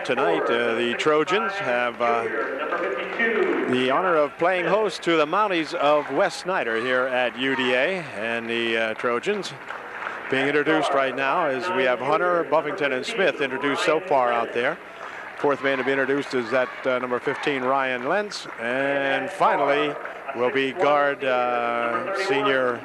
Tonight, the Trojans have the honor of playing host to the Mounties of West Snyder here at UDA, and the Trojans being introduced right now as we have Hunter, Buffington, and Smith introduced so far out there. Fourth man to be introduced is that number 15, Ryan Lentz, and finally will be guard senior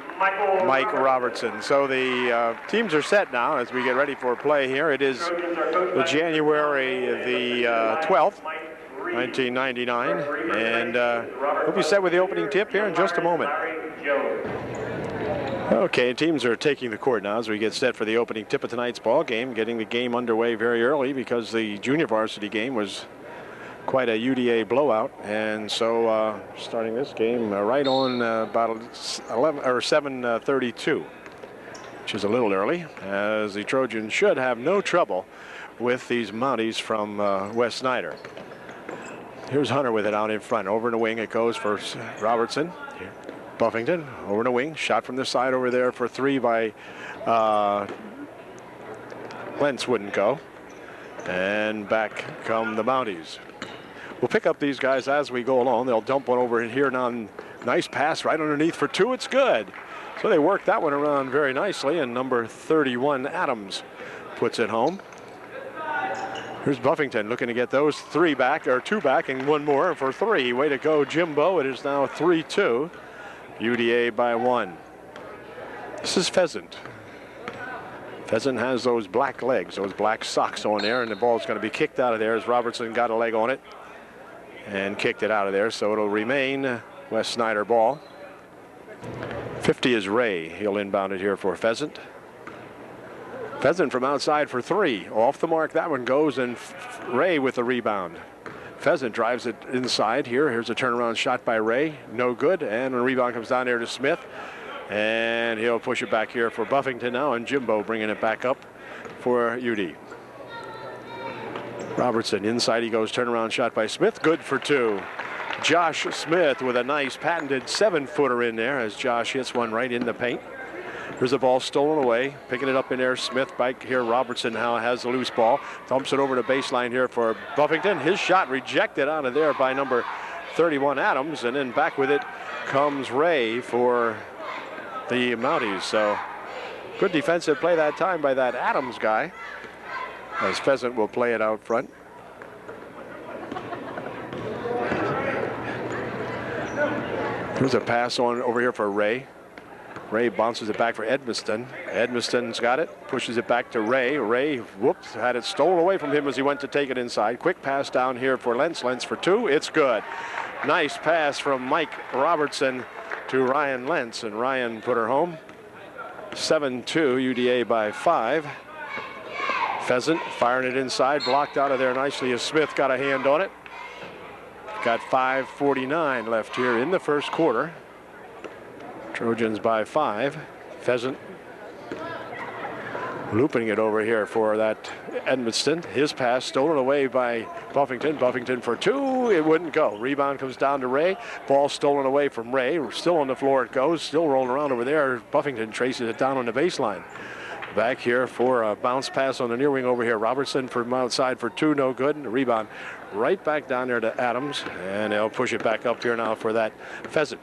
Mike Robertson. So the teams are set now as we get ready for play here. It is the January the 12th, 1999, and we'll be set with the opening tip here in just a moment. Okay, teams are taking the court now as we get set for the opening tip of tonight's ball game, getting the game underway very early because the junior varsity game was quite a UDA blowout, and so starting this game right on about 7:32, which is a little early, as the Trojans should have no trouble with these Mounties from West Snyder. Here's Hunter with it out in front. Over in the wing it goes for Robertson. Here. Buffington over in the wing. Shot from the side over there for three by Lentz, wouldn't go. And back come the Mounties. We'll pick up these guys as we go along. They'll dump one over in here now. Nice pass right underneath for two. It's good. So they worked that one around very nicely, and number 31, Adams, puts it home. Here's Buffington looking to get those two back, and one more for three. Way to go, Jimbo. It is now 3-2. UDA by one. This is Pheasant. Pheasant has those black legs, those black socks on there, and the ball's going to be kicked out of there as Robertson got a leg on it and kicked it out of there, so it'll remain West Snyder ball. 50 is Ray. He'll inbound it here for Pheasant. Pheasant from outside for three. Off the mark, that one goes, and Ray with the rebound. Pheasant drives it inside here. Here's a turnaround shot by Ray. No good, and the rebound comes down there to Smith. And he'll push it back here for Buffington now, and Jimbo bringing it back up for UD. Robertson inside he goes, turnaround shot by Smith, good for two. Josh Smith with a nice patented 7-footer in there as Josh hits one right in the paint. Here's the ball stolen away, picking it up in there. Smith back here. Robertson now has the loose ball, thumps it over the baseline here for Buffington. His shot rejected out of there by number 31 Adams, and then back with it comes Ray for the Mounties. So good defensive play that time by that Adams guy, as Pheasant will play it out front. Here's a pass on over here for Ray. Ray bounces it back for Edmiston. Edmiston's got it, pushes it back to Ray. Ray, whoops, had it stolen away from him as he went to take it inside. Quick pass down here for Lentz. Lentz for two. It's good. Nice pass from Mike Robertson to Ryan Lentz, and Ryan put her home. 7-2, UDA by 5. Pheasant firing it inside, blocked out of there nicely as Smith got a hand on it. Got 5:49 left here in the first quarter. Trojans by 5. Pheasant looping it over here for that Edmiston. His pass stolen away by Buffington. Buffington for two. It wouldn't go. Rebound comes down to Ray. Ball stolen away from Ray. Still on the floor it goes. Still rolling around over there. Buffington traces it down on the baseline. Back here for a bounce pass on the near wing over here. Robertson from outside for two. No good. And the rebound right back down there to Adams. And they'll push it back up here now for that Pheasant.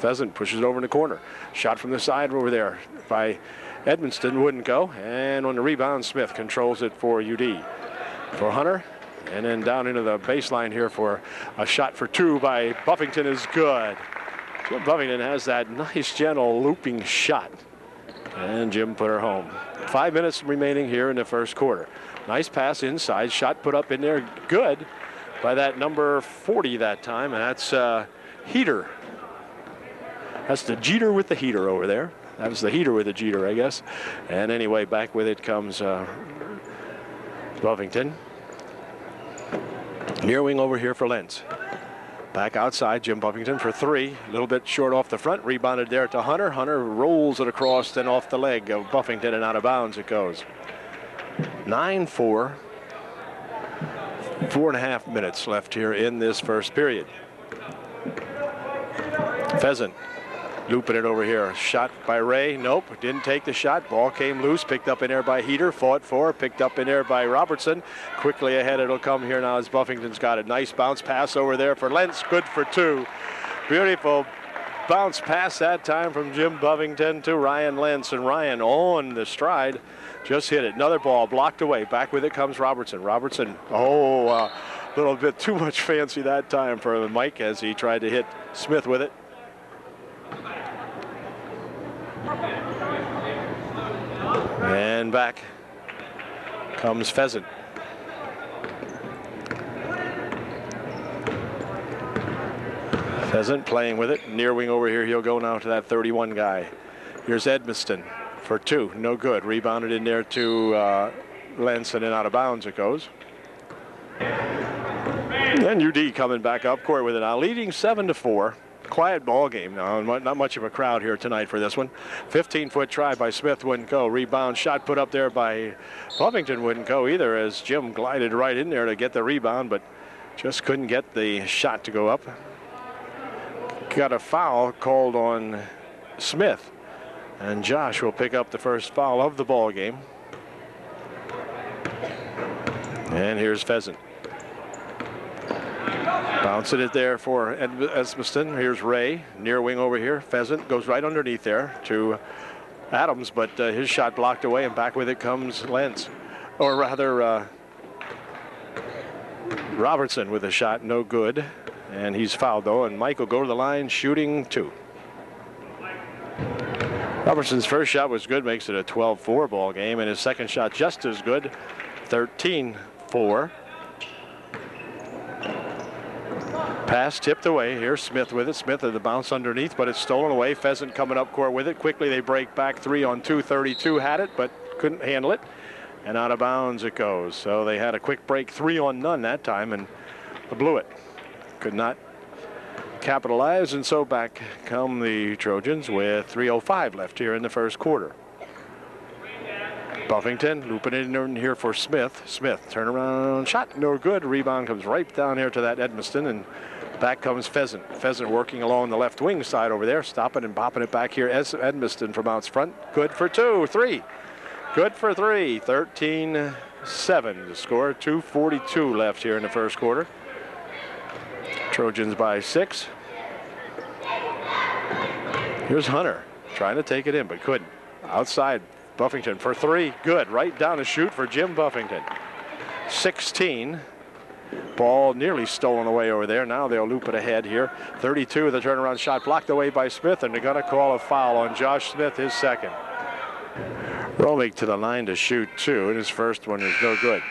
Pheasant pushes it over in the corner. Shot from the side over there by Edmiston, wouldn't go. And on the rebound, Smith controls it for UD. For Hunter, and then down into the baseline here for a shot for two by Buffington is good. Jim Buffington has that nice, gentle, looping shot. And Jim put her home. 5 minutes remaining here in the first quarter. Nice pass inside, shot put up in there, good by that number 40 that time, and that's Heater. That's the Jeter with the heater over there. That was the heater with the Jeter, I guess. And anyway, back with it comes Buffington. Near wing over here for Lentz. Back outside, Jim Buffington for three. A little bit short off the front. Rebounded there to Hunter. Hunter rolls it across, then off the leg of Buffington, and out of bounds it goes. 9-4. 4.5 minutes left here in this first period. Pheasant Looping it over here. Shot by Ray. Nope, didn't take the shot. Ball came loose. Picked up in there by Heater. Fought for. Picked up in there by Robertson. Quickly ahead it'll come here now as Buffington's got it. Nice bounce pass over there for Lentz. Good for 2. Beautiful bounce pass that time from Jim Buffington to Ryan Lentz. And Ryan on the stride just hit it. Another ball blocked away. Back with it comes Robertson. Robertson, a little bit too much fancy that time for Mike as he tried to hit Smith with it. And back comes Pheasant. Pheasant playing with it. Near wing over here. He'll go now to that 31 guy. Here's Edmiston for 2. No good. Rebounded in there to Lentz, and then out of bounds it goes. And UD coming back up court with it now, leading 7-4. Quiet ball game now, not much of a crowd here tonight for this one. 15-foot try by Smith wouldn't go. Rebound shot put up there by Buffington wouldn't go either, as Jim glided right in there to get the rebound, but just couldn't get the shot to go up. Got a foul called on Smith, and Josh will pick up the first foul of the ball game. And here's Pheasant. Bouncing it there for Edmiston. Here's Ray, near wing over here. Pheasant goes right underneath there to Adams, but his shot blocked away, and back with it comes Lentz. Or rather, Robertson with a shot, no good. And he's fouled though, and Mike will go to the line shooting 2. Robertson's first shot was good, makes it a 12-4 ball game, and his second shot just as good, 13-4. Pass tipped away. Here's Smith with it. Smith at the bounce underneath, but it's stolen away. Pheasant coming up court with it. Quickly they break back 3 on 2. 32 had it, but couldn't handle it. And out of bounds it goes. So they had a quick break 3 on none that time and blew it. Could not capitalize, and so back come the Trojans with 3:05 left here in the first quarter. Buffington looping it in here for Smith. Smith turnaround shot, no good. Rebound comes right down here to that Edmiston, and back comes Pheasant. Pheasant working along the left wing side over there, stopping and popping it back here as Edmiston from out front. Good for 2. 3. Good for 3. 13-7 to score. 2:42 left here in the first quarter. Trojans by 6. Here's Hunter trying to take it in, but couldn't. Outside Buffington for 3. Good. Right down to shoot for Jim Buffington. 16. Ball nearly stolen away over there. Now they'll loop it ahead here. 32, the turnaround shot blocked away by Smith, and they're going to call a foul on Josh Smith, his second. Romick to the line to shoot 2, and his first one is no good.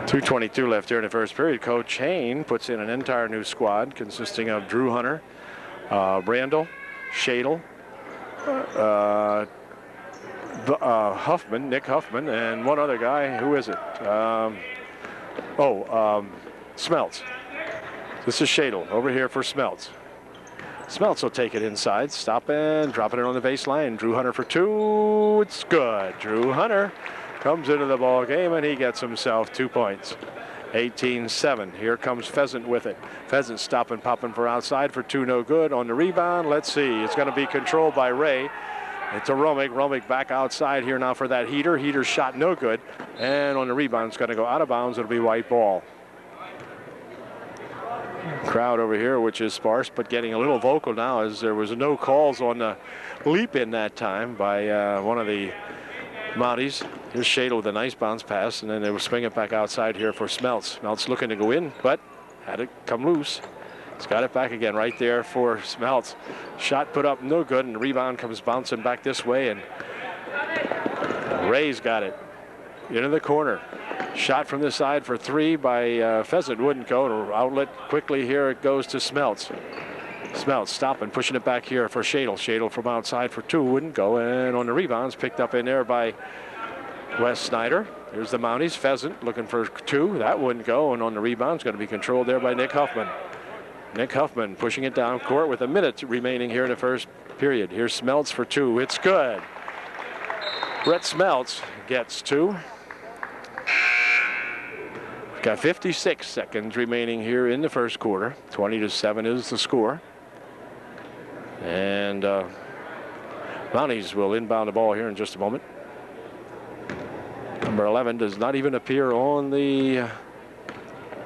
2:22 left here in the first period. Coach Hain puts in an entire new squad consisting of Drew Hunter, Brandel, Shadle, Huffman, Nick Huffman, and one other guy. Who is it? Smeltz. This is Shadle over here for Smeltz. Smeltz will take it inside, stopping, dropping it on the baseline. Drew Hunter for 2. It's good. Drew Hunter comes into the ball game, and he gets himself 2 points. 18-7. Here comes Pheasant with it. Pheasant stopping, popping for outside for 2, no good. On the rebound, let's see. It's going to be controlled by Ray. It's a Romick. Romick back outside here now for that Heater. Heater's shot no good. And on the rebound, it's going to go out of bounds. It'll be white ball. Crowd over here, which is sparse, but getting a little vocal now, as there was no calls on the leap in that time by one of the Mounties. Here's Shadle with a nice bounce pass, and then they will swing it back outside here for Smeltz. Smeltz looking to go in, but had it come loose. He's got it back again right there for Smeltz. Shot put up no good, and the rebound comes bouncing back this way, and Ray's got it into the corner. Shot from the side for 3 by Pheasant, wouldn't go. Outlet quickly here, it goes to Smeltz. Smeltz stopping, pushing it back here for Shadle. Shadle from outside for 2, wouldn't go. And on the rebounds, picked up in there by Wes Snyder. Here's the Mounties. Pheasant looking for 2. That wouldn't go. And on the rebounds, going to be controlled there by Nick Huffman. Nick Huffman pushing it down court with a minute remaining here in the first period. Here's Smeltz for 2. It's good. Brett Smeltz gets 2. Got 56 seconds remaining here in the first quarter. 20-7 is the score. And Mounties will inbound the ball here in just a moment. Number 11 does not even appear on the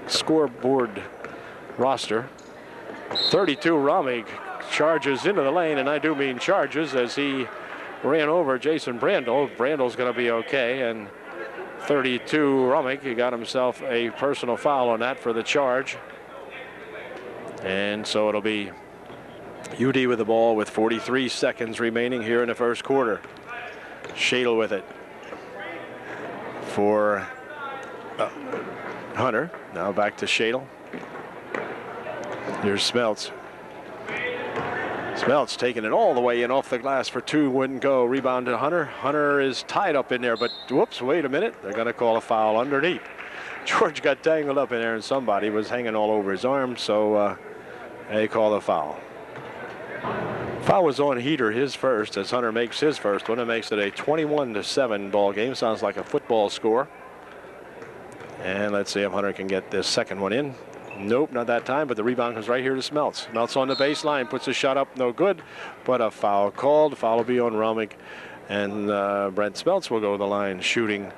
scoreboard roster. 32, Romig charges into the lane, and I do mean charges, as he ran over Jason Brandel. Brandel's going to be okay, and 32, Romig, he got himself a personal foul on that for the charge. And so it'll be UD with the ball with 43 seconds remaining here in the first quarter. Shadle with it for Hunter. Now back to Shadle. Here's Smeltz. Smeltz taking it all the way in off the glass for two. Wouldn't go. Rebound to Hunter. Hunter is tied up in there, but whoops, wait a minute. They're going to call a foul underneath. George got tangled up in there, and somebody was hanging all over his arm, so they call a foul. Foul was on Heater, his first, as Hunter makes his first one. It makes it a 21-7 ball game. Sounds like a football score. And let's see if Hunter can get this second one in. Nope, not that time, but the rebound comes right here to Smeltz. Smeltz on the baseline, puts a shot up, no good, but a foul called. Foul will be on Romig, and Brent Smeltz will go to the line shooting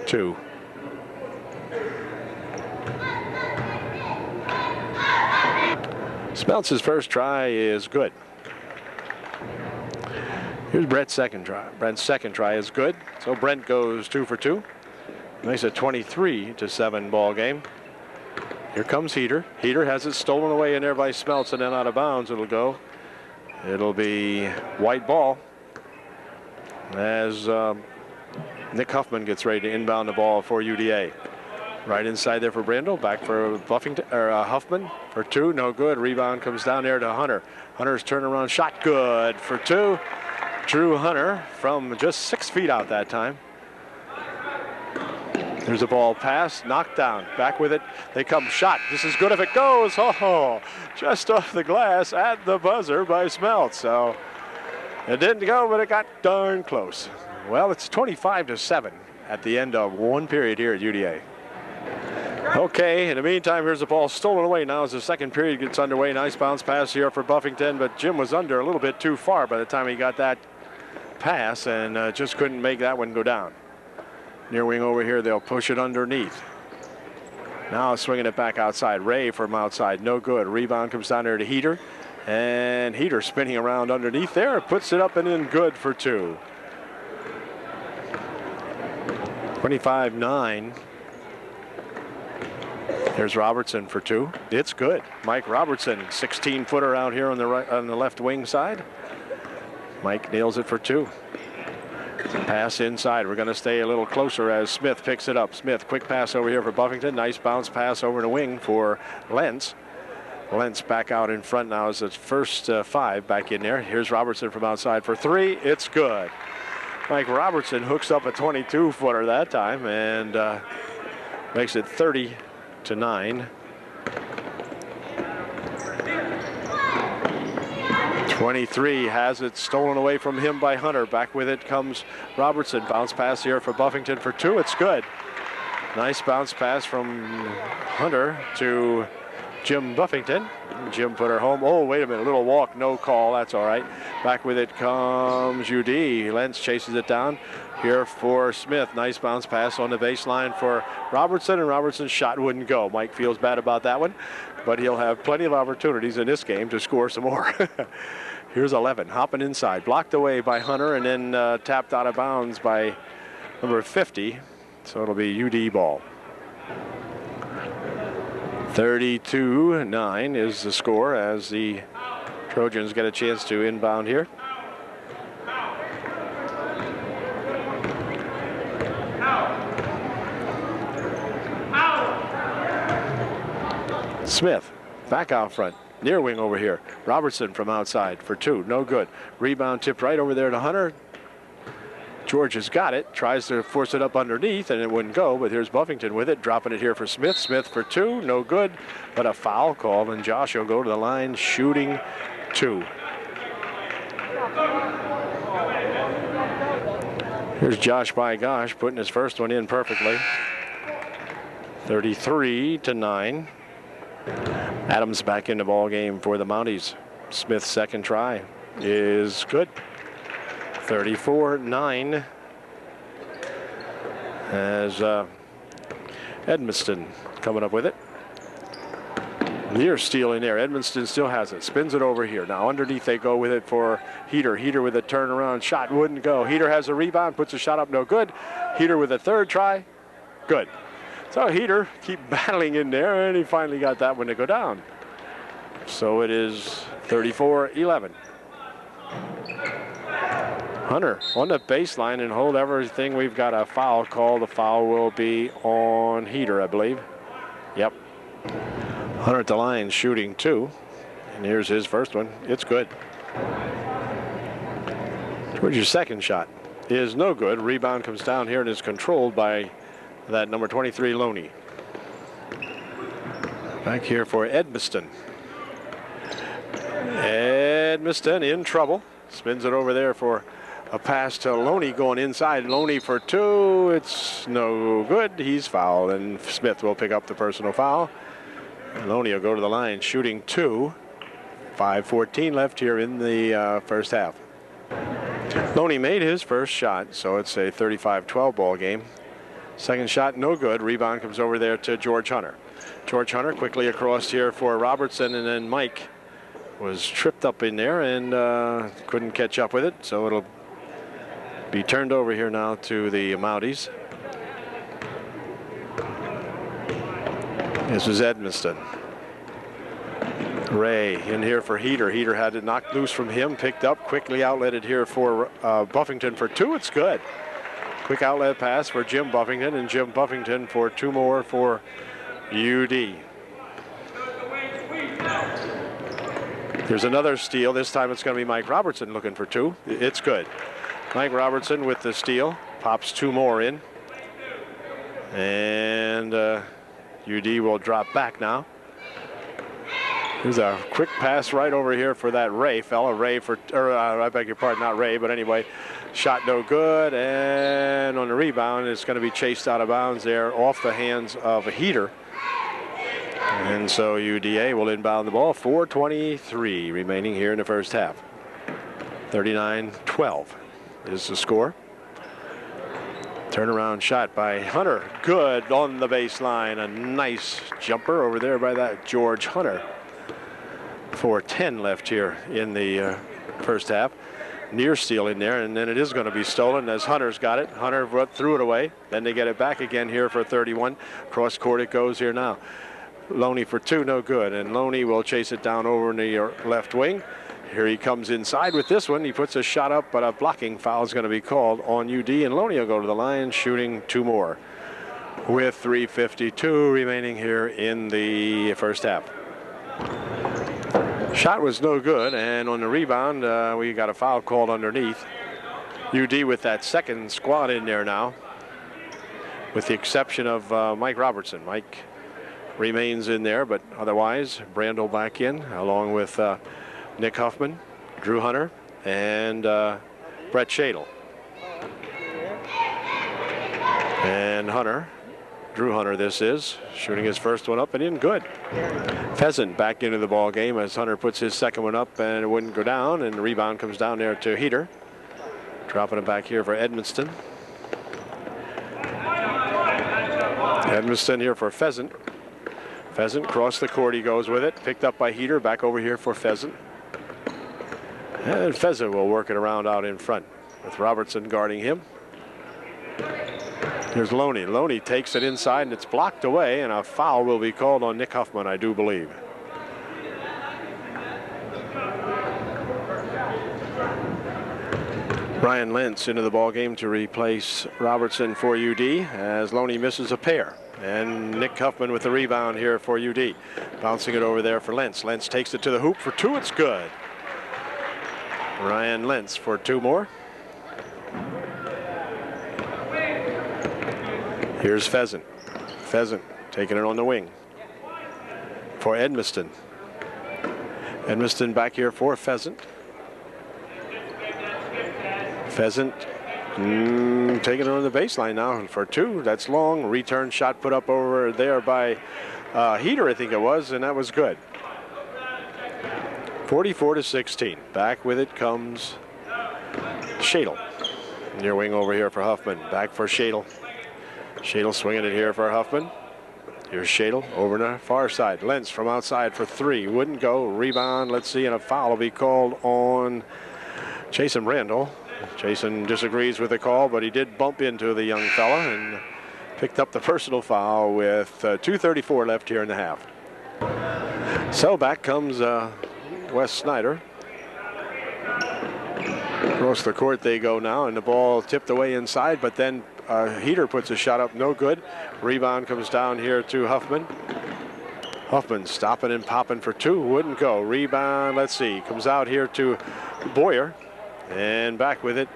two. Smeltz's first try is good. Here's Brent's second try. Brent's second try is good, so Brent goes 2 for 2. Makes it 23-7 ball game. Here comes Heater. Heater has it stolen away in there by Smeltz, and then out of bounds it'll go. It'll be white ball as Nick Huffman gets ready to inbound the ball for UDA. Right inside there for Brandel. Back for Buffington or Huffman for two. No good. Rebound comes down there to Hunter. Hunter's turnaround shot good for two. Drew Hunter from just 6 feet out that time. There's a ball pass, knocked down. Back with it. They come shot. This is good if it goes. Oh, just off the glass at the buzzer by Smeltz. So it didn't go, but it got darn close. Well, it's 25-7 at the end of one period here at UDA. Okay, in the meantime, here's the ball stolen away now as the second period gets underway. Nice bounce pass here for Buffington, but Jim was under a little bit too far by the time he got that pass, and just couldn't make that one go down. Near wing over here, they'll push it underneath. Now swinging it back outside. Ray from outside, no good. Rebound comes down there to Heater, and Heater spinning around underneath there, puts it up and in, good for two. 25-9. There's Robertson for two. It's good. Mike Robertson, 16-footer out here on the right, on the left wing side. Mike nails it for two. Pass inside. We're going to stay a little closer as Smith picks it up. Smith, quick pass over here for Buffington. Nice bounce pass over the wing for Lentz. Lentz back out in front now as the first five back in there. Here's Robertson from outside for three. It's good. Mike Robertson hooks up a 22-footer that time and makes it 30-9. 23 has it stolen away from him by Hunter. Back with it comes Robertson. Bounce pass here for Buffington for two. It's good. Nice bounce pass from Hunter to Jim Buffington. Jim put her home. Oh, wait a minute. A little walk. No call. That's all right. Back with it comes UD. Lentz chases it down here for Smith. Nice bounce pass on the baseline for Robertson, and Robertson's shot wouldn't go. Mike feels bad about that one, but he'll have plenty of opportunities in this game to score some more. Here's 11 hopping inside, blocked away by Hunter, and then tapped out of bounds by number 50. So it'll be UD ball. 32-9 is the score as the Trojans get a chance to inbound here. Smith back out front, near wing over here. Robertson from outside for two, no good. Rebound tipped right over there to Hunter. George has got it, tries to force it up underneath, and it wouldn't go, but here's Buffington with it, dropping it here for Smith. Smith for two, no good, but a foul call, and Josh will go to the line shooting two. Here's Josh by gosh, putting his first one in perfectly. 33-9. Adams back in the ball game for the Mounties. Smith's second try is good. 34-9 as Edmiston coming up with it. Near steal in there. Edmiston still has it. Spins it over here. Now underneath they go with it for Heater. Heater with a turnaround shot. Wouldn't go. Heater has a rebound. Puts a shot up. No good. Heater with a third try. Good. So Heater keep battling in there, and he finally got that one to go down. So it is 34-11. Hunter on the baseline and hold everything. We've got a foul call. The foul will be on Heater, I believe. Yep. Hunter at the line shooting 2. And here's his first one. It's good. Where's your second shot? Is no good. Rebound comes down here and is controlled by that number 23 Loney. Back here for Edmiston. Edmiston in trouble. Spins it over there for a pass to Loney going inside. Loney for 2. It's no good. He's fouled, and Smith will pick up the personal foul. Loney will go to the line shooting 2. 5:14 left here in the first half. Loney made his first shot, so it's a 35-12 ball game. Second shot no good. Rebound comes over there to George Hunter. George Hunter quickly across here for Robertson, and then Mike was tripped up in there and couldn't catch up with it, so it'll be turned over here now to the Mounties. This is Edmiston. Ray in here for Heater. Heater had it knocked loose from him, picked up, quickly outletted here for Buffington for 2. It's good. Quick outlet pass for Jim Buffington, and Jim Buffington for 2 more for UD. There's another steal. This time it's going to be Mike Robertson looking for 2. It's good. Mike Robertson with the steal. Pops 2 more in. And UD will drop back now. There's a quick pass right over here for that Ray fella. Ray for, I beg your pardon, not Ray, but anyway, shot no good. And on the rebound, it's going to be chased out of bounds there off the hands of a Heater. And so UDA will inbound the ball. 4:23 remaining here in the first half. 39-12 is the score. Turnaround shot by Hunter. Good on the baseline. A nice jumper over there by that George Hunter. 4:10 left here in the first half. Near steal in there, and then it is going to be stolen as Hunter's got it. Hunter threw it away. Then they get it back again here for 31. Cross court it goes here now. Loney for 2, no good, and Loney will chase it down over in the left wing. Here he comes inside with this one. He puts a shot up, but a blocking foul is going to be called on UD, and Loney will go to the line shooting 2 more with 3:52 remaining here in the first half. Shot was no good, and on the rebound, we got a foul called underneath. UD with that second squad in there now, with the exception of Mike Robertson. Mike remains in there, but otherwise, Brandel back in, along with Nick Huffman, Drew Hunter, and Brett Shadle. And Hunter, Drew Hunter this is, shooting his first one up and in, good. Pheasant back into the ball game as Hunter puts his second one up and it wouldn't go down, and the rebound comes down there to Heater. Dropping it back here for Edmiston. Edmiston here for Pheasant. Pheasant cross the court, he goes with it, picked up by Heater, back over here for Pheasant. And Pheasant will work it around out in front with Robertson guarding him. Here's Loney. Loney takes it inside and it's blocked away, and a foul will be called on Nick Huffman, I do believe. Brian Lentz into the ball game to replace Robertson for UD as Loney misses a pair. And Nick Huffman with the rebound here for UD. Bouncing it over there for Lentz. Lentz takes it to the hoop for 2. It's good. Ryan Lentz for 2 more. Here's Pheasant. Pheasant taking it on the wing for Edmiston. Edmiston back here for Pheasant. Pheasant taking it on the baseline now for 2. That's long. Return shot put up over there by Heater, I think it was, and that was good. 44-16. Back with it comes Shadle. Near wing over here for Huffman. Back for Shadle. Shadle swinging it here for Huffman. Here's Shadle over to the far side. Lentz from outside for three. Wouldn't go. Rebound. Let's see. And a foul will be called on Jason Randall. Jason disagrees with the call, but he did bump into the young fella and picked up the personal foul with 2:34 left here in the half. So back comes Wes Snyder. Across the court they go now, and the ball tipped away inside, but then Heater puts a shot up, no good. Rebound comes down here to Huffman. Huffman stopping and popping for two, wouldn't go. Rebound, let's see, comes out here to Boyer, and back with it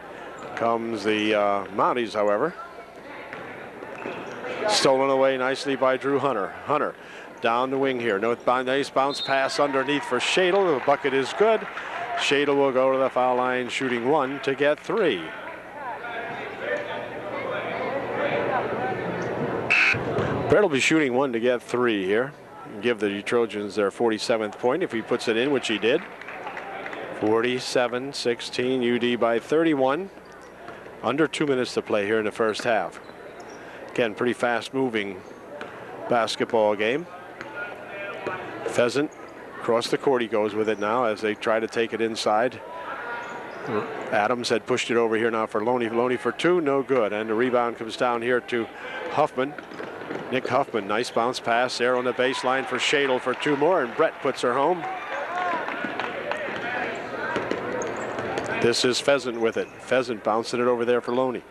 comes the Mounties, however. Stolen away nicely by Drew Hunter. Hunter down the wing here. Nice bounce pass underneath for Shadle. The bucket is good. Shadle will go to the foul line shooting one to get three. Brett will be shooting one to get three here. Give the Trojans their 47th point if he puts it in, which he did. 47-16, UD by 31. Under 2 minutes to play here in the first half. Again, pretty fast-moving basketball game. Pheasant across the court he goes with it now as they try to take it inside. Adams had pushed it over here now for Loney. Loney for two, no good. And the rebound comes down here to Huffman. Nick Huffman, nice bounce pass there on the baseline for Shadle for two more, and Brett puts her home. This is Pheasant with it. Pheasant bouncing it over there for Loney.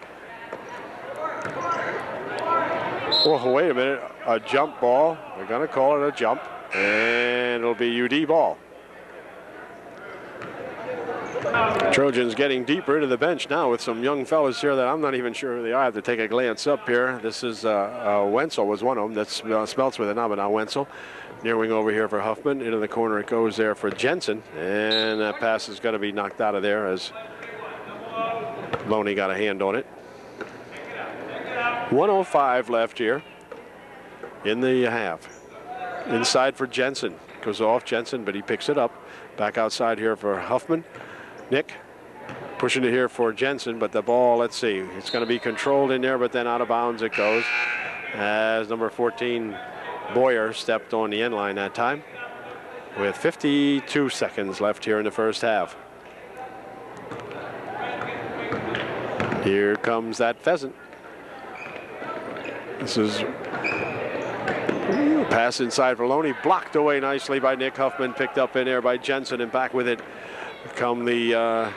Oh, wait a minute, a jump ball. They're going to call it a jump, and it'll be UD ball. Trojans getting deeper into the bench now with some young fellas here that I'm not even sure who they are. I have to take a glance up here. This is Wenzel was one of them. That's Smeltz with it now, but now Wenzel. Near wing over here for Huffman. Into the corner it goes there for Jensen. And that pass is going to be knocked out of there as Loney got a hand on it. 1:05 left here in the half. Inside for Jensen. Goes off Jensen, but he picks it up. Back outside here for Huffman. Nick pushing it here for Jensen, but the ball, let's see, it's going to be controlled in there, but then out of bounds it goes as number 14 Boyer stepped on the end line that time with 52 seconds left here in the first half. Here comes that Pheasant. This is pass inside for Loney, blocked away nicely by Nick Huffman, picked up in there by Jensen, and back with it come the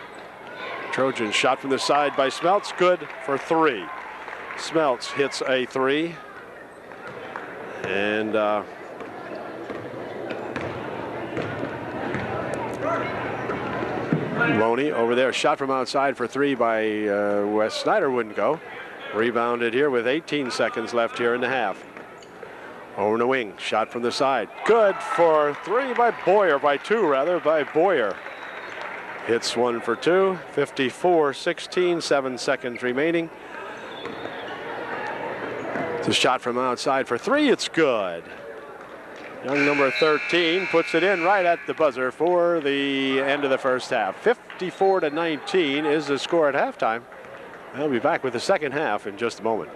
Trojan. Shot from the side by Smeltz, good for three. Smeltz hits a three, and Loney over there, shot from outside for three by Wes Snyder, wouldn't go. Rebounded here with 18 seconds left here in the half. Over the wing, shot from the side, good for three by Boyer, by Boyer. Hits one for two, 54-16, 7 seconds remaining. It's a shot from outside for three, it's good. Young number 13 puts it in right at the buzzer for the end of the first half. 54-19 is the score at halftime. They'll be back with the second half in just a moment.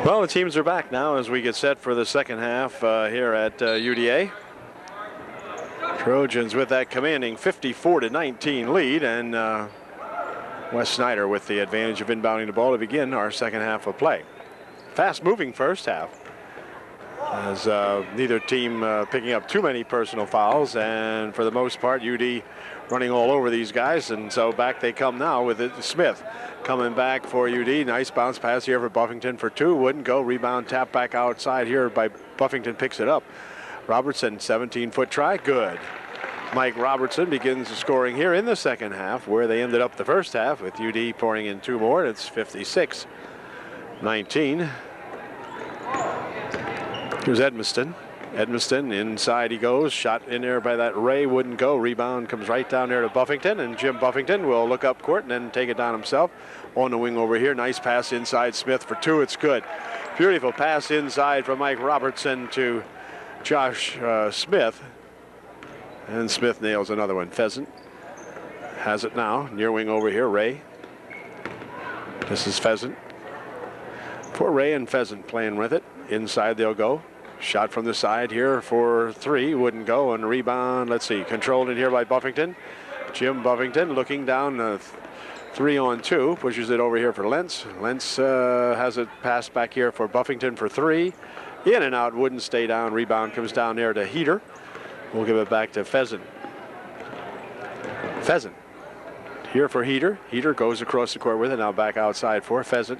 Well, the teams are back now as we get set for the second half here at UDA. Trojans with that commanding 54-19 lead, and Wes Snyder with the advantage of inbounding the ball to begin our second half of play. Fast-moving first half, as neither team picking up too many personal fouls, and for the most part, UD running all over these guys, and so back they come now with it. Smith coming back for UD. Nice bounce pass here for Buffington for two. Wouldn't go. Rebound tap back outside here by Buffington, picks it up. Robertson, 17-foot try. Good. Mike Robertson begins the scoring here in the second half, where they ended up the first half with UD pouring in two more. It's 56-19. Here's Edmiston. Edmiston, inside he goes. Shot in there by that Ray, wouldn't go. Rebound comes right down there to Buffington, and Jim Buffington will look up court and then take it down himself. On the wing over here, nice pass inside Smith for two, it's good. Beautiful pass inside from Mike Robertson to Josh Smith. And Smith nails another one. Pheasant has it now, near wing over here, Ray. This is Pheasant. For Ray and Pheasant playing with it. Inside they'll go. Shot from the side here for three, wouldn't go, and rebound, let's see, controlled in here by Buffington. Jim Buffington looking down, 3-on-2, pushes it over here for Lentz. Lentz has it passed back here for Buffington for three. In and out, wouldn't stay down, rebound comes down there to Heater. We'll give it back to Pheasant. Pheasant here for Heater. Heater goes across the court with it, now back outside for Pheasant.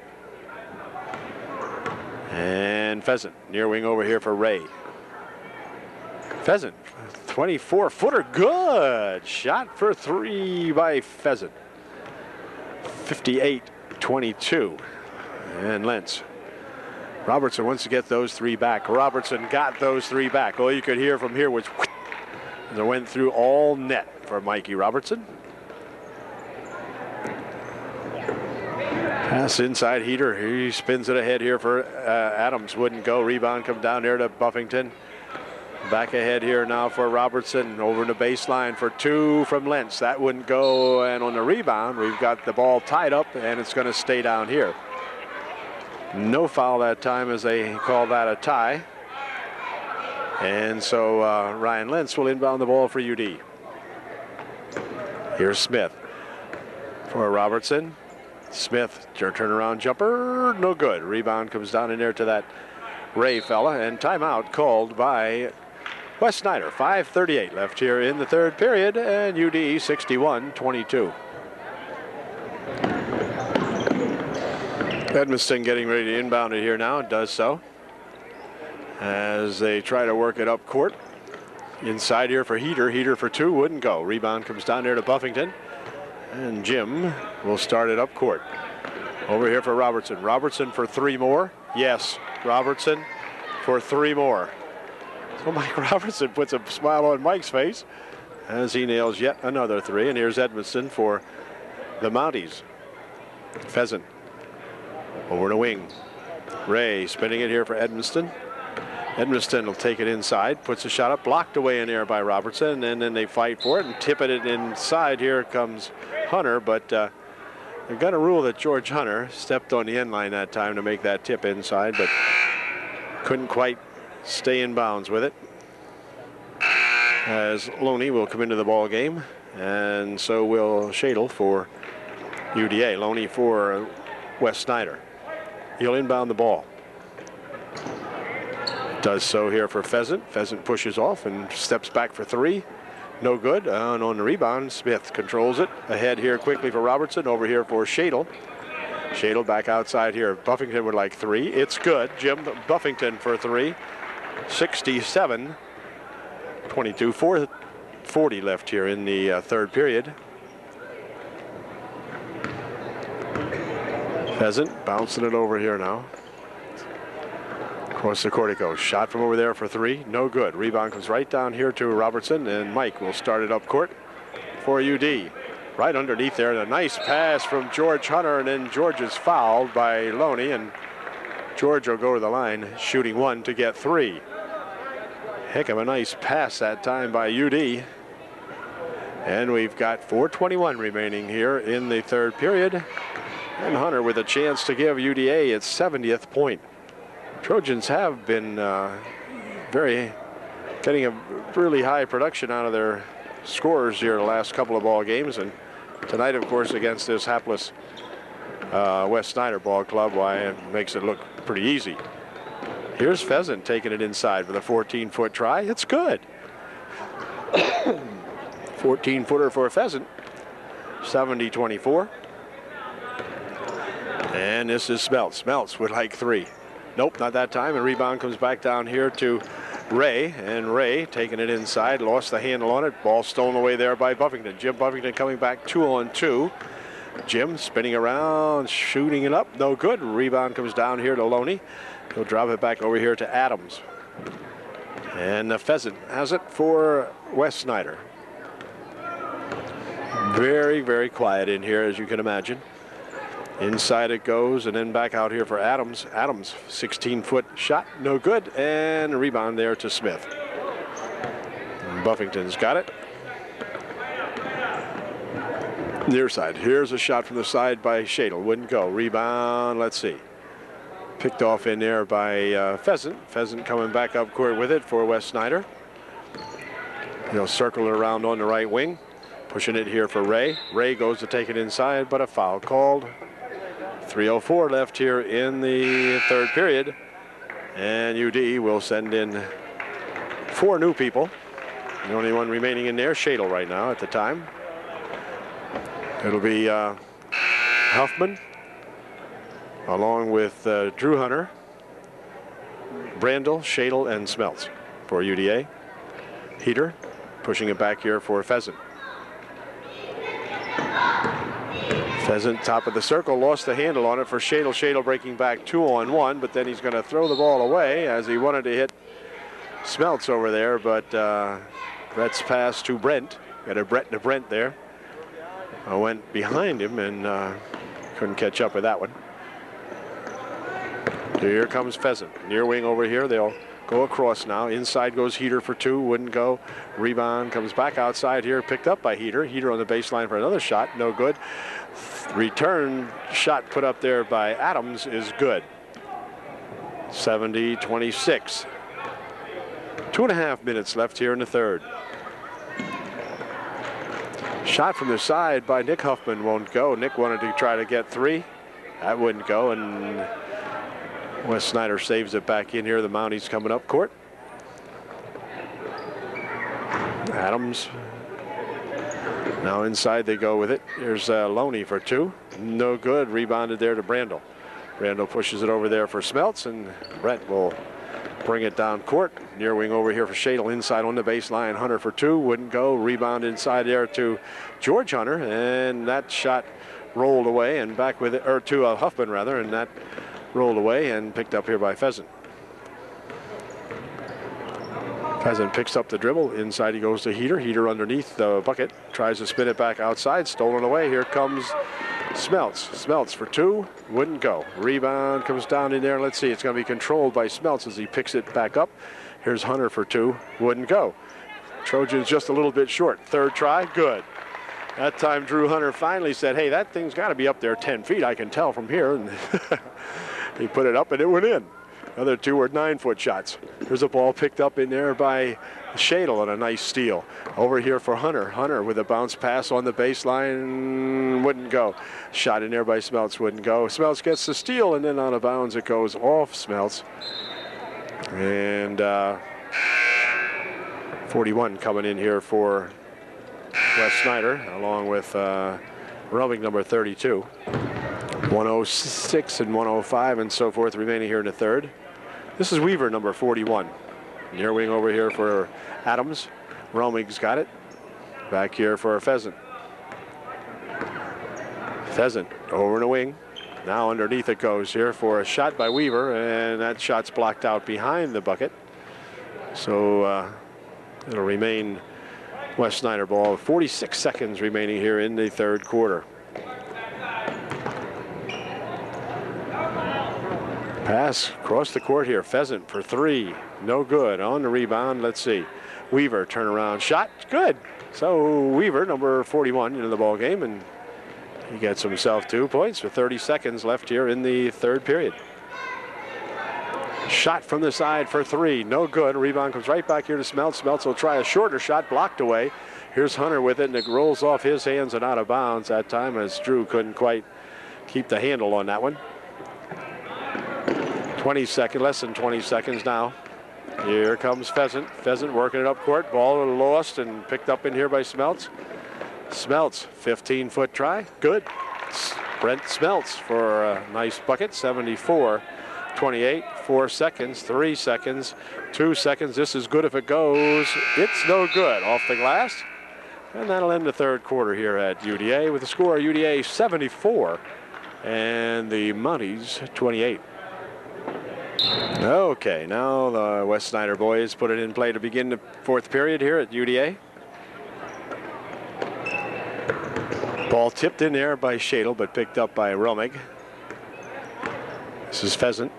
And Pheasant, near wing over here for Ray. Pheasant, 24-footer, good. Shot for three by Pheasant. 58-22. And Lentz. Robertson wants to get those three back. Robertson got those three back. All you could hear from here was they went through all net for Mikey Robertson. Pass inside Heater. He spins it ahead here for Adams. Wouldn't go. Rebound come down there to Buffington. Back ahead here now for Robertson. Over the baseline for two from Lentz. That wouldn't go. And on the rebound, we've got the ball tied up, and it's going to stay down here. No foul that time, as they call that a tie. And so Ryan Lentz will inbound the ball for UD. Here's Smith for Robertson. Smith, turnaround jumper, no good. Rebound comes down in there to that Ray fella, and timeout called by Wes Snyder. 5:38 left here in the third period, and UD 61-22. Edmiston getting ready to inbound it here now, does so as they try to work it up court. Inside here for Heater. Heater for two, wouldn't go. Rebound comes down there to Buffington. And Jim will start it up court. Over here for Robertson. Robertson for three more. Yes, Robertson for three more. So Mike Robertson puts a smile on Mike's face as he nails yet another three. And here's Edmiston for the Mounties. Pheasant over the wing. Ray spinning it here for Edmiston. Edmiston will take it inside, puts a shot up, blocked away in there by Robertson, and then they fight for it and tip it inside. Here comes Hunter, but they're going to rule that George Hunter stepped on the end line that time to make that tip inside, but couldn't quite stay in bounds with it. As Loney will come into the ball game, and so will Shadle for UDA. Loney for Wes Snyder. He'll inbound the ball. Does so here for Pheasant. Pheasant pushes off and steps back for three. No good. And on the rebound, Smith controls it. Ahead here quickly for Robertson. Over here for Shadle. Shadle back outside here. Buffington would like three. It's good. Jim Buffington for three. 67-22. 4:40 left here in the third period. Pheasant bouncing it over here now. Across the court it goes. Shot from over there for three. No good. Rebound comes right down here to Robertson, and Mike will start it up court for UD. Right underneath there, and a nice pass from George Hunter, and then George is fouled by Loney, and George will go to the line, shooting one to get three. Heck of a nice pass that time by UD. And we've got 4:21 remaining here in the third period. And Hunter with a chance to give UDA its 70th point. Trojans have been getting a really high production out of their scorers here the last couple of ball games, and tonight, of course, against this hapless Wes Snyder ball club, why it makes it look pretty easy. Here's Pheasant taking it inside with a 14-foot try. It's good. 14-footer for Pheasant. 70-24. And this is Smeltz. Smeltz would like three. Nope, not that time. And rebound comes back down here to Ray. And Ray taking it inside. Lost the handle on it. Ball stolen away there by Buffington. Jim Buffington coming back 2-on-2. Jim spinning around, shooting it up. No good. Rebound comes down here to Loney. He'll drop it back over here to Adams. And the Pheasant has it for Wes Snyder. Very, very quiet in here, as you can imagine. Inside it goes, and then back out here for Adams. Adams, 16-foot shot, no good, and a rebound there to Smith. And Buffington's got it. Near side. Here's a shot from the side by Shadle. Wouldn't go. Rebound. Let's see. Picked off in there by Pheasant. Pheasant coming back up court with it for Wes Snyder. He'll circle it around on the right wing. Pushing it here for Ray. Ray goes to take it inside, but a foul called. 3:04 left here in the third period. And UD will send in 4 new people. The only one remaining in there, Shadle right now at the time. It'll be Huffman, along with Drew Hunter, Brandel, Shadle, and Smeltz for UDA. Heater pushing it back here for Pheasant. Pheasant, top of the circle, lost the handle on it for Shadle. Shadle breaking back 2-on-1, but then he's going to throw the ball away as he wanted to hit Smeltz over there, but Brett's pass to Brent. Got a Brett to Brent there. Went behind him and couldn't catch up with that one. Here comes Pheasant. Near wing over here. They'll go across now. Inside goes Heater for 2. Wouldn't go. Rebound comes back outside here. Picked up by Heater. Heater on the baseline for another shot. No good. Return shot put up there by Adams is good. 70-26. 2.5 minutes left here in the third. Shot from the side by Nick Huffman won't go. Nick wanted to try to get 3. That wouldn't go, and Wes Snyder saves it back in here. The Mounties coming up court. Adams. Now inside they go with it. Here's Loney for 2. No good. Rebounded there to Brandel. Brandel pushes it over there for Smeltz, and Brett will bring it down court. Near wing over here for Shadle. Inside on the baseline. Hunter for 2. Wouldn't go. Rebound inside there to George Hunter, and that shot rolled away and back with it, or to Huffman rather, and that rolled away and picked up here by Pheasant. Pheasant picks up the dribble. Inside he goes to Heater. Heater underneath the bucket. Tries to spin it back outside. Stolen away. Here comes Smeltz. Smeltz for 2. Wouldn't go. Rebound comes down in there. Let's see. It's going to be controlled by Smeltz as he picks it back up. Here's Hunter for 2. Wouldn't go. Trojan's just a little bit short. Third try. Good. That time Drew Hunter finally said, hey, that thing's got to be up there 10 feet. I can tell from here. And he put it up and it went in. Other 2 were 9-foot shots. There's a ball picked up in there by Shadle on a nice steal. Over here for Hunter. Hunter with a bounce pass on the baseline. Wouldn't go. Shot in there by Smeltz. Wouldn't go. Smeltz gets the steal, and then out of bounds it goes off Smeltz. And 41 coming in here for Wes Snyder, along with roaming number 32. 106 and 105 and so forth remaining here in the third. This is Weaver, number 41. Near wing over here for Adams. Romig's got it. Back here for Pheasant. Pheasant over in the wing. Now underneath it goes here for a shot by Weaver, and that shot's blocked out behind the bucket. So it'll remain Wes Snyder ball. 46 seconds remaining here in the third quarter. Pass across the court here. Pheasant for 3. No good. On the rebound. Let's see. Weaver turnaround shot. Good. So Weaver, number 41, into the ball game, and he gets himself 2 points with 30 seconds left here in the third period. Shot from the side for 3. No good. Rebound comes right back here to Smeltz. Smeltz will try a shorter shot, blocked away. Here's Hunter with it, and it rolls off his hands and out of bounds that time, as Drew couldn't quite keep the handle on that one. 20 seconds, less than 20 seconds now. Here comes Pheasant. Pheasant working it up court. Ball lost and picked up in here by Smeltz. Smeltz, 15-foot try. Good. Brent Smeltz for a nice bucket. 74-28. 4 seconds, 3 seconds, 2 seconds. This is good if it goes. It's no good. Off the glass. And that'll end the third quarter here at UDA with the score UDA 74 and the Mounties 28. Okay, now the West Snyder boys put it in play to begin the fourth period here at UDA. Ball tipped in there by Shadle, but picked up by Romig. This is Pheasant.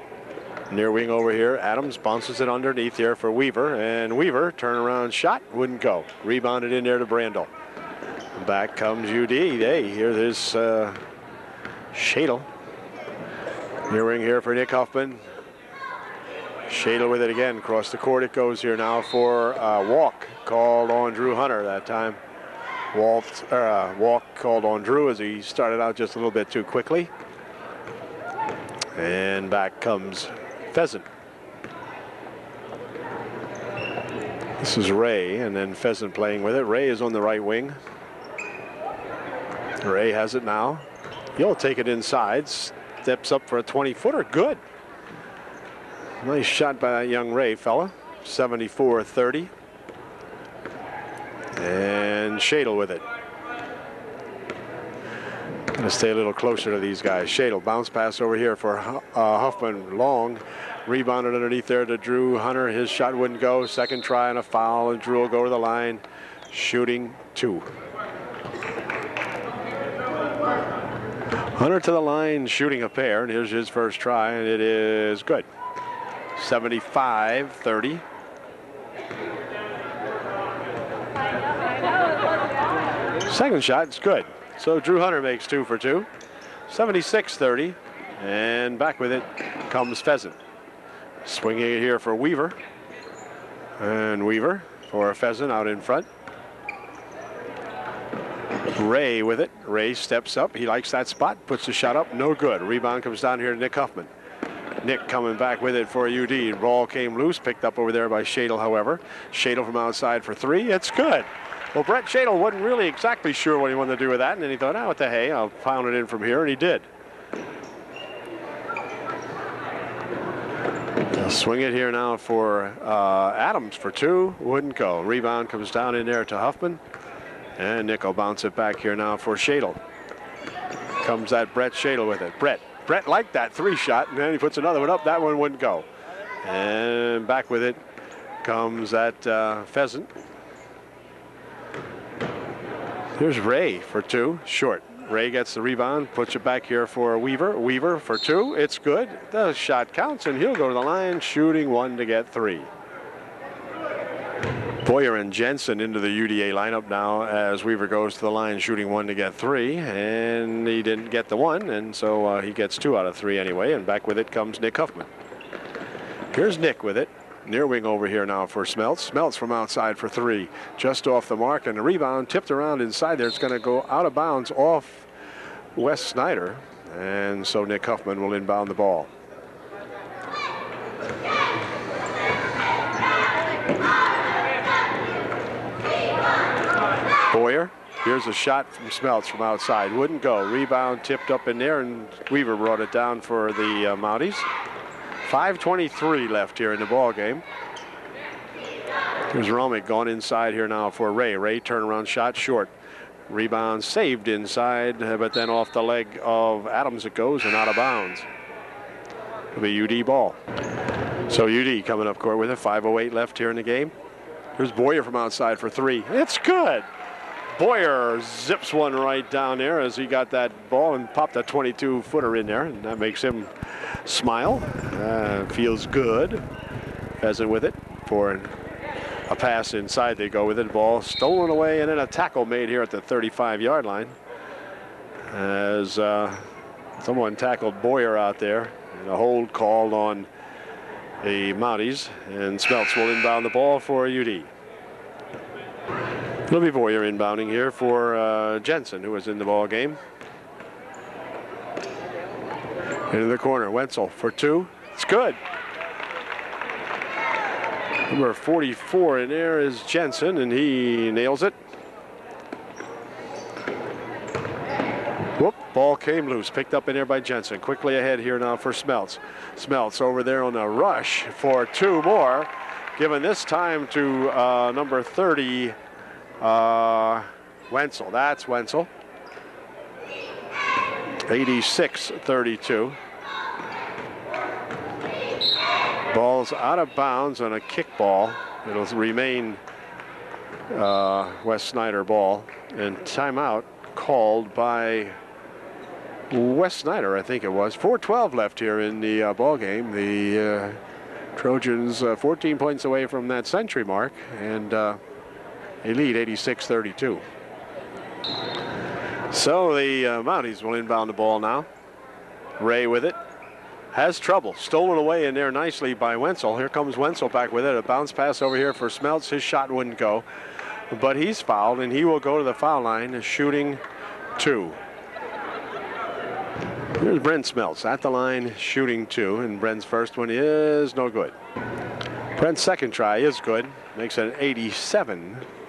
Near wing over here. Adams bounces it underneath here for Weaver. And Weaver, turnaround shot, wouldn't go. Rebounded in there to Brandel. Back comes UD. Hey, here there's Shadle. Near wing here for Nick Huffman. Shadle with it again. Across the court it goes here now for walk. Called on Drew Hunter that time. Walk called on Drew as he started out just a little bit too quickly. And back comes Pheasant. This is Ray, and then Pheasant playing with it. Ray is on the right wing. Ray has it now. He'll take it inside. Steps up for a 20-footer. Good. Nice shot by that young Ray fella. 74-30. And Shadle with it. Gonna stay a little closer to these guys. Shadle, bounce pass over here for Huffman. Long, rebounded underneath there to Drew Hunter. His shot wouldn't go. Second try and a foul, and Drew will go to the line, shooting 2. Hunter to the line, shooting a pair, and here's his first try, and it is good. 75-30. Second shot, it's good. So Drew Hunter makes 2 for 2. 76-30. And back with it comes Pheasant. Swinging it here for Weaver. And Weaver for Pheasant out in front. Ray with it. Ray steps up. He likes that spot. Puts the shot up. No good. Rebound comes down here to Nick Huffman. Nick coming back with it for UD. Ball came loose. Picked up over there by Shadle, however. Shadle from outside for 3. It's good. Well, Brett Shadle wasn't really exactly sure what he wanted to do with that, and then he thought, oh, what the hey, I'll pound it in from here, and he did. They'll swing it here now for Adams for 2. Wouldn't go. Rebound comes down in there to Huffman, and Nick will bounce it back here now for Shadle. Comes that Brett Shadle with it. Brett liked that 3 shot, and then he puts another one up. That one wouldn't go. And back with it comes that Pheasant. Here's Ray for 2, short. Ray gets the rebound, puts it back here for Weaver. Weaver for 2, it's good. The shot counts, and he'll go to the line, shooting 1 to get 3. Boyer and Jensen into the UDA lineup now as Weaver goes to the line, shooting 1 to get 3, and he didn't get the 1, and so he gets 2 out of 3 anyway, and back with it comes Nick Huffman. Here's Nick with it. Near wing over here now for Smeltz. Smeltz from outside for 3. Just off the mark, and the rebound tipped around inside there. It's going to go out of bounds off Wes Snyder, and so Nick Huffman will inbound the ball. Boyer, here's a shot from Smeltz from outside. Wouldn't go. Rebound tipped up in there, and Weaver brought it down for the Mounties. 5:23 left here in the ball game. Here's Romick going inside here now for Ray. Ray turnaround shot short. Rebound saved inside, but then off the leg of Adams it goes and out of bounds. It'll be UD ball. So UD coming up court with it. 5:08 left here in the game. Here's Boyer from outside for 3. It's good. Boyer zips one right down there as he got that ball and popped a 22-footer in there, and that makes him smile. Feels good. Pheasant with it for a pass inside. They go with it. Ball stolen away, and then a tackle made here at the 35-yard line as someone tackled Boyer out there, and a hold called on the Mounties, and Smeltz will inbound the ball for UD. It'll be Boyer inbounding here for Jensen, who was in the ball game. Into the corner, Wenzel for 2. It's good. Number 44 in there is Jensen, and he nails it. Whoop, ball came loose, picked up in there by Jensen. Quickly ahead here now for Smeltz. Smeltz over there on the rush for 2 more. Given this time to number 30, Wenzel. That's Wenzel. 86-32. ball's out of bounds on a kick ball. It'll remain Wes Snyder ball. And timeout called by Wes Snyder, I think it was. 4:12 left here in the ball game. The Trojans 14 points away from that century mark, and they lead 86-32. So the Mounties will inbound the ball now. Ray with it. Has trouble. Stolen away in there nicely by Wenzel. Here comes Wenzel back with it. A bounce pass over here for Smeltz. His shot wouldn't go, but he's fouled, and he will go to the foul line, shooting 2. Here's Brent Smeltz at the line, shooting 2, and Brent's first one is no good. Brent's second try is good. Makes it an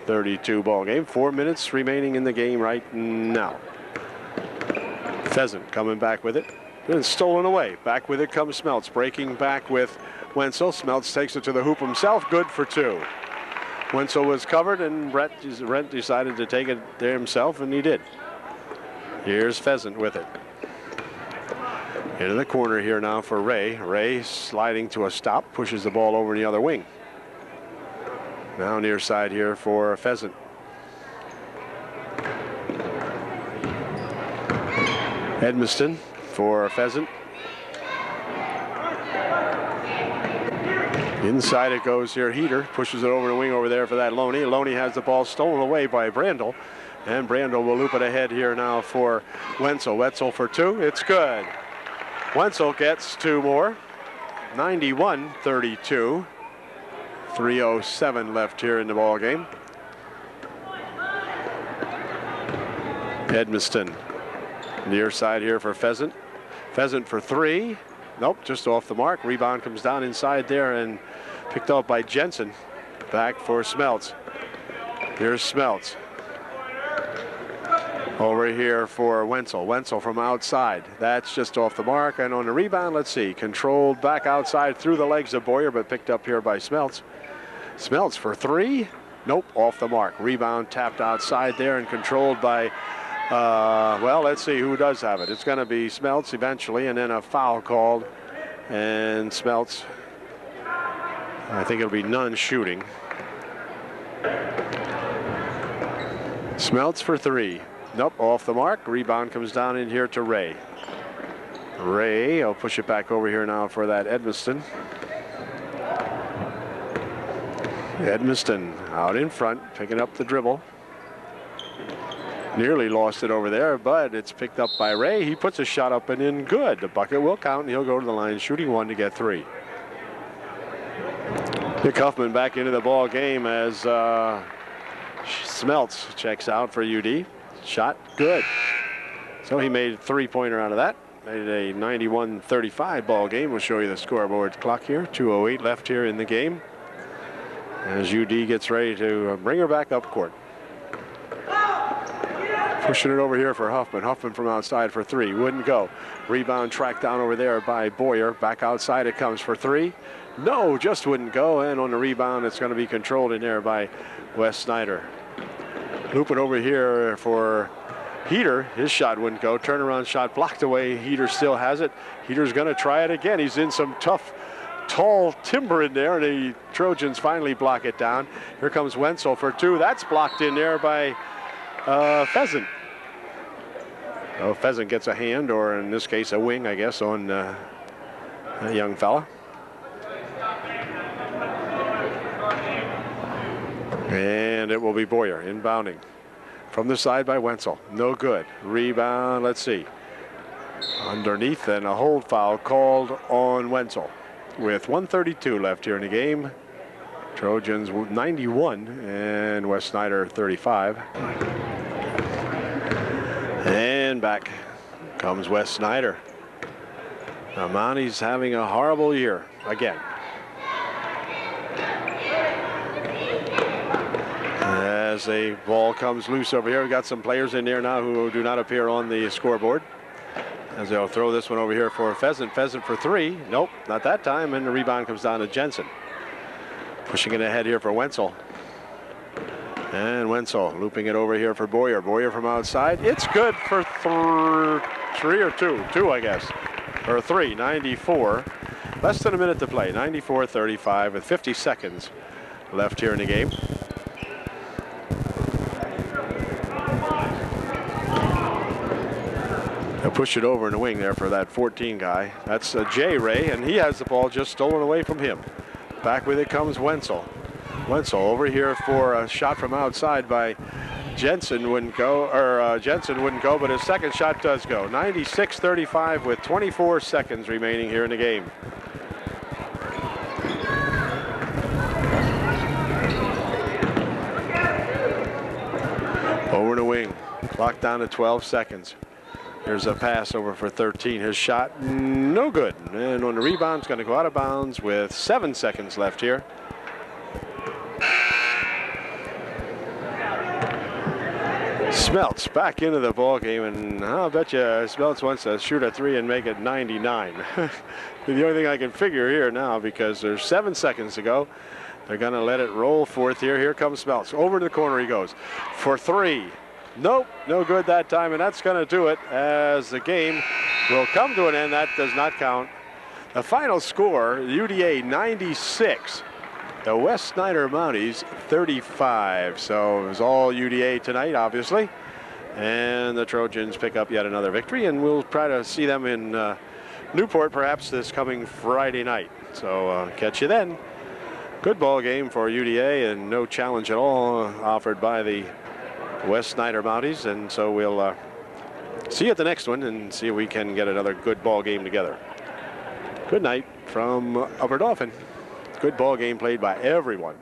87-32 ball game. 4 minutes remaining in the game right now. Pheasant coming back with it. It's stolen away. Back with it comes Smeltz. Breaking back with Wenzel. Smeltz takes it to the hoop himself. Good for 2. Wenzel was covered, and Brent decided to take it there himself, and he did. Here's Pheasant with it. Into the corner here now for Ray. Ray sliding to a stop, pushes the ball over the other wing. Now near side here for Pheasant. Edmiston for Pheasant. Inside it goes here. Heater pushes it over the wing over there for that Loney. Loney has the ball stolen away by Brandel. And Brandel will loop it ahead here now for Wenzel. Wenzel for 2. It's good. Wenzel gets 2 more. 91-32. 3:07 left here in the ball game. Edmiston near side here for Pheasant. Pheasant for 3. Nope, just off the mark. Rebound comes down inside there and picked up by Jensen. Back for Smeltz. Here's Smeltz. Over here for Wenzel. Wenzel from outside. That's just off the mark. And on the rebound, let's see. Controlled back outside through the legs of Boyer, but picked up here by Smeltz. Smeltz for 3. Nope, off the mark. Rebound tapped outside there and controlled by, well, let's see who does have it. It's going to be Smeltz eventually, and then a foul called. And Smeltz, I think it'll be none shooting. Smeltz for 3. Nope, off the mark. Rebound comes down in here to Ray. Ray, I'll push it back over here now for that Edmiston. Edmiston out in front, picking up the dribble. Nearly lost it over there, but it's picked up by Ray. He puts a shot up and in. Good. The bucket will count, and he'll go to the line, shooting 1 to get 3. Nick Huffman back into the ball game as Smeltz checks out for UD. Shot good. So he made a 3-pointer out of that. Made it a 91-35 ball game. We'll show you the scoreboard clock here. 2:08 left here in the game as UD gets ready to bring her back up court. Pushing it over here for Huffman. Huffman from outside for 3. Wouldn't go. Rebound tracked down over there by Boyer. Back outside it comes for 3. No, just wouldn't go. And on the rebound, it's going to be controlled in there by Wes Snyder. Loop it over here for Heater. His shot wouldn't go. Turnaround shot blocked away. Heater still has it. Heater's going to try it again. He's in some tough, tall timber in there, and the Trojans finally block it down. Here comes Wenzel for 2. That's blocked in there by Pheasant. Oh, Pheasant gets a hand, or in this case, a wing, I guess, on a young fella. And it will be Boyer inbounding from the side by Wenzel. No good. Rebound, let's see. Underneath, and a hold foul called on Wenzel. With 1:32 left here in the game. Trojans 91 and Wes Snyder 35. And back comes Wes Snyder. Now Mounties having a horrible year again. As a ball comes loose over here, we've got some players in there now who do not appear on the scoreboard. As they'll throw this one over here for Pheasant. Pheasant for 3. Nope, not that time. And the rebound comes down to Jensen. Pushing it ahead here for Wenzel. And Wenzel looping it over here for Boyer. Boyer from outside. It's good for 3 or 2. 2, I guess. Or 3, 94. Less than a minute to play. 94-35 with 50 seconds left here in the game. They'll push it over in the wing there for that 14 guy. That's J. Ray, and he has the ball just stolen away from him. Back with it comes Wenzel. Wenzel over here for a shot from outside by Jensen. Wouldn't go, or Jensen wouldn't go, but his second shot does go. 96-35 with 24 seconds remaining here in the game. Over the wing, clock down to 12 seconds. Here's a pass over for 13. His shot, no good. And on the rebound, it's going to go out of bounds with 7 seconds left here. Smeltz back into the ball game, and I'll bet you Smeltz wants to shoot a 3 and make it 99. The only thing I can figure here now, because there's 7 seconds to go, they're going to let it roll forth here. Here comes Smeltz. Over to the corner he goes for 3. Nope, no good that time, and that's going to do it as the game will come to an end. That does not count. The final score, UDA 96, the West Snyder Mounties 35. So it was all UDA tonight, obviously, and the Trojans pick up yet another victory, and we'll try to see them in Newport perhaps this coming Friday night. So catch you then. Good ball game for UDA, and no challenge at all offered by the West Snyder Mounties, and so we'll see you at the next one and see if we can get another good ball game together. Good night from Upper Dauphin. Good ball game played by everyone.